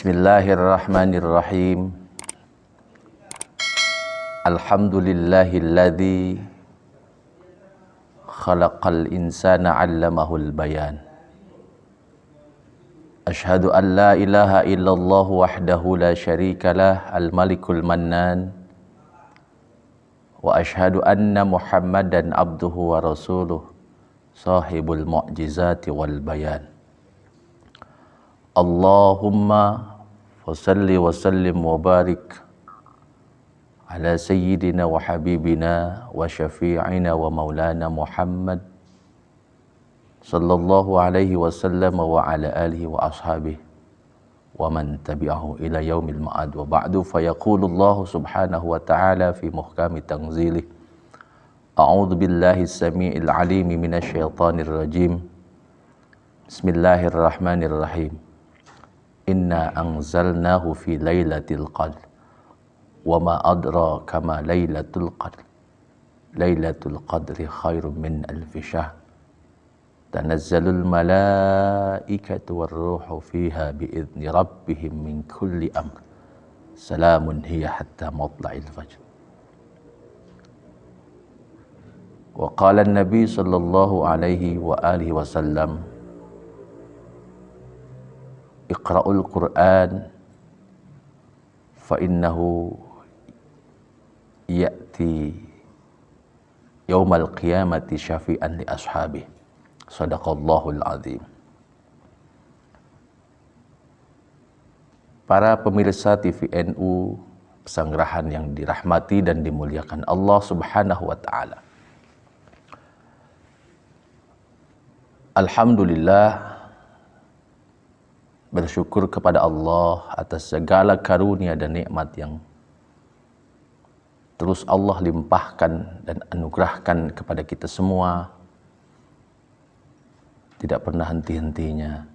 Bismillahirrahmanirrahim. Alhamdulillahilladzi khalaqal insana 'allamahul bayan. Asyhadu an la ilaha illallah wahdahu la syarikalah al-malikul mannan. Wa asyhadu anna Muhammadan abduhu wa rasuluh sahibul mu'jizati wal bayan. Allahumma fasalli wa sallim wa barik ala sayyidina wa habibina wa syafi'ina wa maulana Muhammad sallallahu alaihi wasallam wa ala alihi wa ashabihi wa man tabi'ahu ila yaumil ma'ad. Wa ba'du, fayaqulullahu subhanahu wa ta'ala fi muhkami tanzilih. A'udzu billahi as-sami'il 'alimi minasy syaithanir rajim. Bismillahirrahmanirrahim. Inna anzalnahu fi lailatul qadr wa ma adraka ma lailatul qadr. Lailatul qadri khairum min alfi syahr. Tanazzalul malaikatu warruhu fiha biidzni rabbihim min kulli amr. Salamun hiya hatta matla'il fajr. Wa qala an-nabi sallallahu alaihi wa alihi wasallam, Iqra'ul Qur'an fa innahu ya'ti yaumal qiyamati syafi'an li ashabihi. Shadaqallahul azim. Para pemirsa TVNU Pesanggerahan yang dirahmati dan dimuliakan Allah Subhanahu wa taala. Alhamdulillah, bersyukur kepada Allah atas segala karunia dan nikmat yang terus Allah limpahkan dan anugerahkan kepada kita semua, tidak pernah henti-hentinya.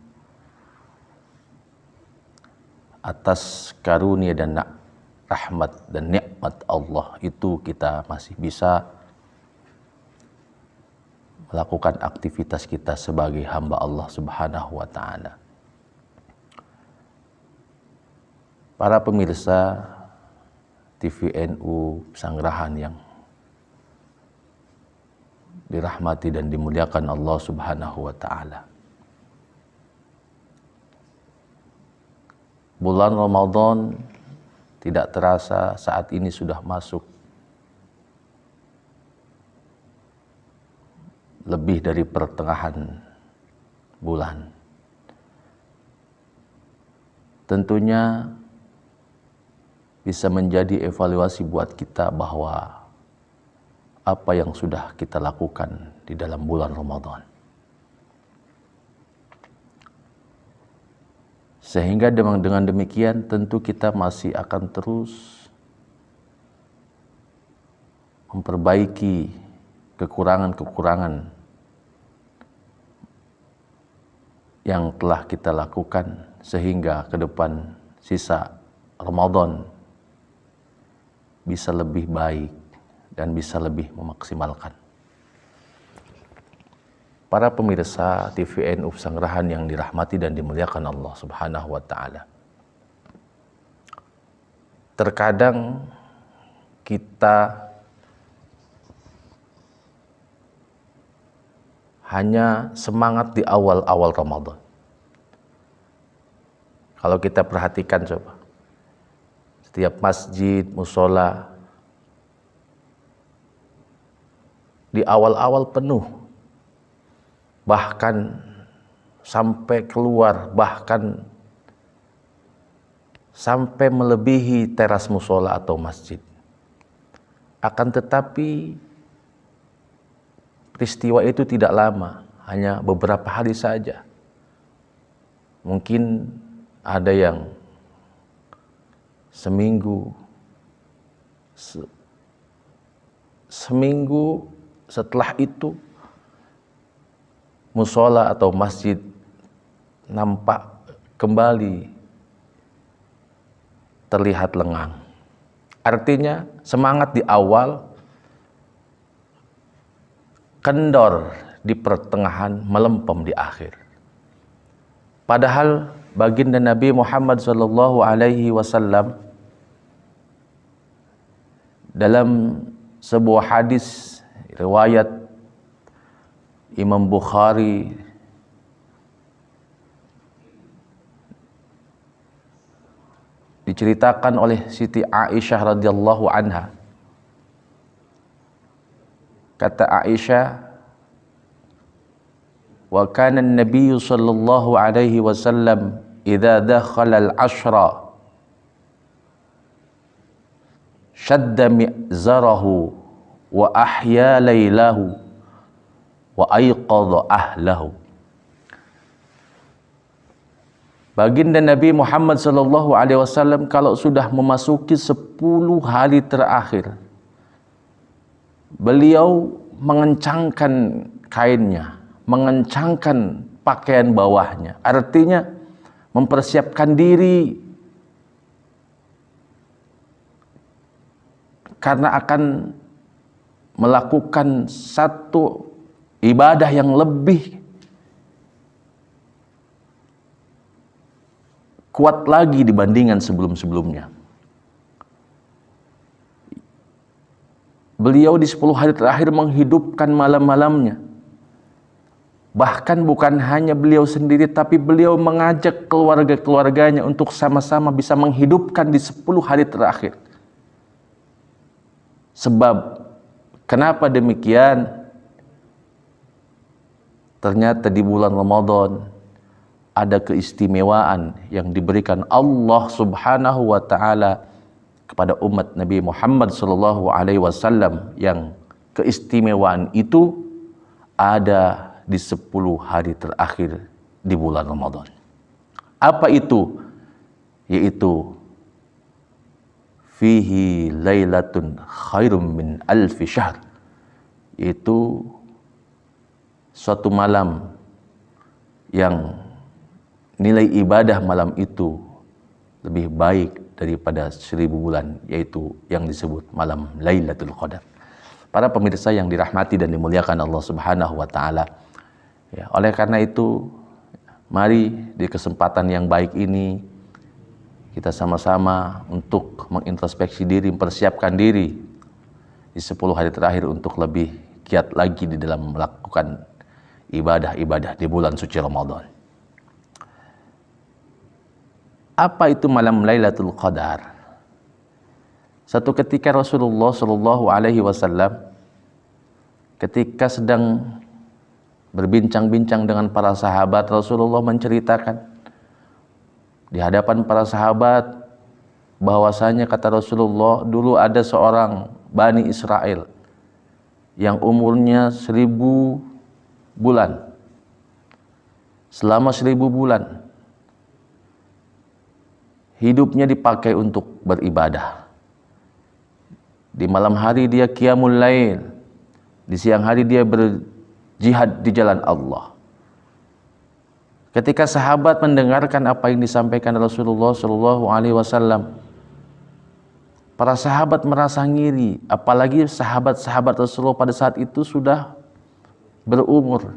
Atas karunia dan rahmat dan nikmat Allah itu kita masih bisa melakukan aktivitas kita sebagai hamba Allah Subhanahu wa taala. Para pemirsa TVNU Pesanggerahan yang dirahmati dan dimuliakan Allah Subhanahu wa taala. Bulan Ramadan tidak terasa saat ini sudah masuk lebih dari pertengahan bulan. Tentunya bisa menjadi evaluasi buat kita bahwa apa yang sudah kita lakukan di dalam bulan Ramadan. Sehingga dengan demikian tentu kita masih akan terus memperbaiki kekurangan-kekurangan yang telah kita lakukan sehingga ke depan sisa Ramadan bisa lebih baik dan bisa lebih memaksimalkan. Para pemirsa TVNU Pesanggerahan yang dirahmati dan dimuliakan Allah Subhanahu wa taala. Terkadang kita hanya semangat di awal-awal Ramadan. Kalau kita perhatikan coba, setiap masjid, musola di awal-awal penuh, bahkan sampai keluar, bahkan sampai melebihi teras musola atau masjid. Akan tetapi peristiwa itu tidak lama, hanya beberapa hari saja. Mungkin ada yang seminggu setelah itu musola atau masjid nampak kembali terlihat lengang. Artinya semangat di awal, kendor di pertengahan, melempem di akhir. Padahal baginda Nabi Muhammad sallallahu alaihi wasallam dalam sebuah hadis riwayat Imam Bukhari diceritakan oleh Siti Aisyah radhiyallahu anha. Kata Aisyah, wa kana an-nabiy sallallahu alaihi wasallam idza dakhala al-ashra shadda mi'zarahu wa ahya laylahu wa ayqadha ahlahu. Baginda Nabi Muhammad sallallahu alaihi wasallam kalau sudah memasuki 10 hari terakhir, beliau mengencangkan kainnya, mengencangkan pakaian bawahnya. Artinya mempersiapkan diri karena akan melakukan satu ibadah yang lebih kuat lagi dibandingkan sebelum-sebelumnya. Beliau di 10 hari terakhir menghidupkan malam-malamnya. Bahkan bukan hanya beliau sendiri, tapi beliau mengajak keluarga-keluarganya untuk sama-sama bisa menghidupkan di 10 hari terakhir. Sebab, kenapa demikian? Ternyata di bulan Ramadan ada keistimewaan yang diberikan Allah Subhanahu wa taala kepada umat Nabi Muhammad sallallahu alaihi wasallam, yang keistimewaan itu ada di 10 hari terakhir di bulan Ramadan. Apa itu? Yaitu fihi lailatun khairum min alfi syahr, yaitu suatu malam yang nilai ibadah malam itu lebih baik daripada 1000 bulan, yaitu yang disebut malam Lailatul Qadar. Para pemirsa yang dirahmati dan dimuliakan Allah Subhanahu wa taala. Ya, oleh karena itu, mari di kesempatan yang baik ini kita sama-sama untuk mengintrospeksi diri, mempersiapkan diri di 10 hari terakhir untuk lebih giat lagi di dalam melakukan ibadah-ibadah di bulan suci Ramadan. Apa itu malam Lailatul Qadar? Satu ketika Rasulullah Shallallahu Alaihi Wasallam ketika sedang berbincang-bincang dengan para sahabat, Rasulullah menceritakan di hadapan para sahabat bahwasanya, kata Rasulullah, dulu ada seorang Bani Israel yang umurnya 1000 bulan. Selama 1000 bulan hidupnya dipakai untuk beribadah. Di malam hari dia qiyamul lail, di siang hari dia berjihad di jalan Allah. Ketika sahabat mendengarkan apa yang disampaikan Rasulullah Shallallahu Alaihi Wasallam, para sahabat merasa ngiri, apalagi sahabat-sahabat Rasulullah pada saat itu sudah berumur.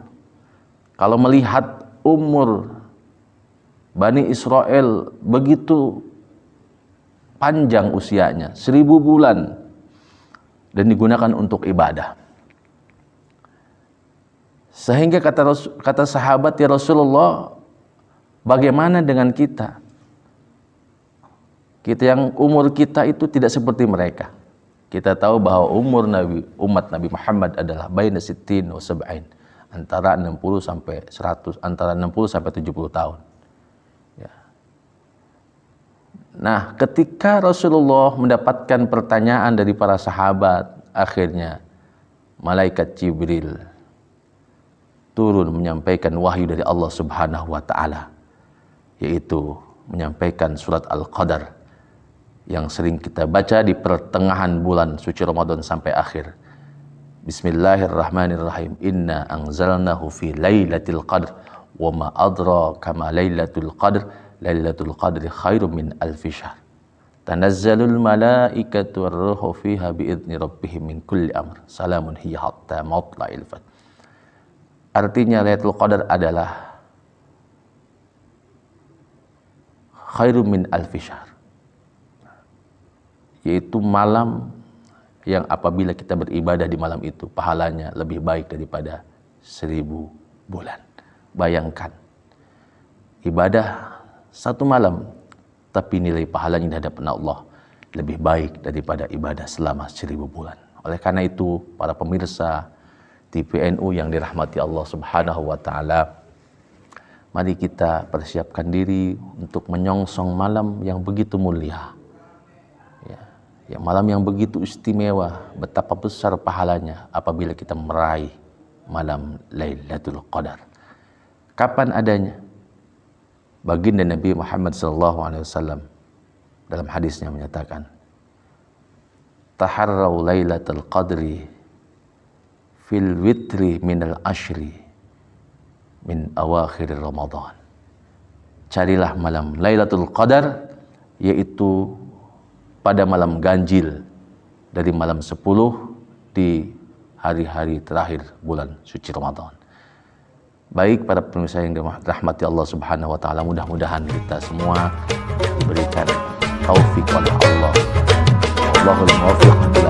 Kalau melihat umur Bani Israel begitu panjang usianya, 1000 bulan, dan digunakan untuk ibadah. Sehingga kata sahabat, ya Rasulullah, bagaimana dengan kita? Kita yang umur kita itu tidak seperti mereka. Kita tahu bahwa umur umat Nabi Muhammad adalah baina sittin wa sab'in, antara 60 sampai 100, antara 60 sampai 70 tahun. Nah, ketika Rasulullah mendapatkan pertanyaan dari para sahabat, akhirnya malaikat Jibril turun menyampaikan wahyu dari Allah Subhanahu wa taala, yaitu menyampaikan surat Al-Qadar yang sering kita baca di pertengahan bulan suci Ramadan sampai akhir. Bismillahirrahmanirrahim. Inna anzalnahu fi lailatul qadr wa ma adraka ma lailatul qadr. Lailatul Qadri khairum min alfi syahr. Tanazzalul malaikatu war-ruhu fiha biidzni rabbihim min kulli amr. Salamun hiya hatta matla'il fajr. Artinya Lailatul Qadar adalah khairum min alfi syahr, yaitu malam yang apabila kita beribadah di malam itu pahalanya lebih baik daripada 1000 bulan. Bayangkan ibadah satu malam tapi nilai pahalanya di hadapan Allah lebih baik daripada ibadah selama 1000 bulan. Oleh karena itu, para pemirsa TVNU yang dirahmati Allah Subhanahu wa taala, mari kita persiapkan diri untuk menyongsong malam yang begitu mulia. Ya, malam yang begitu istimewa, betapa besar pahalanya apabila kita meraih malam Lailatul Qadar. Kapan adanya? Baginda Nabi Muhammad SAW dalam hadisnya menyatakan, taharraw Lailatul Qadri fil witri minal ashri min awakhir Ramadan. Carilah malam Lailatul Qadar, yaitu pada malam ganjil dari malam 10 di hari-hari terakhir bulan suci Ramadan. Baik para pemirsa yang dirahmati Allah Subhanahu wa taala, mudah-mudahan kita semua diberikan taufik oleh Allah. Allahul muwaffiq.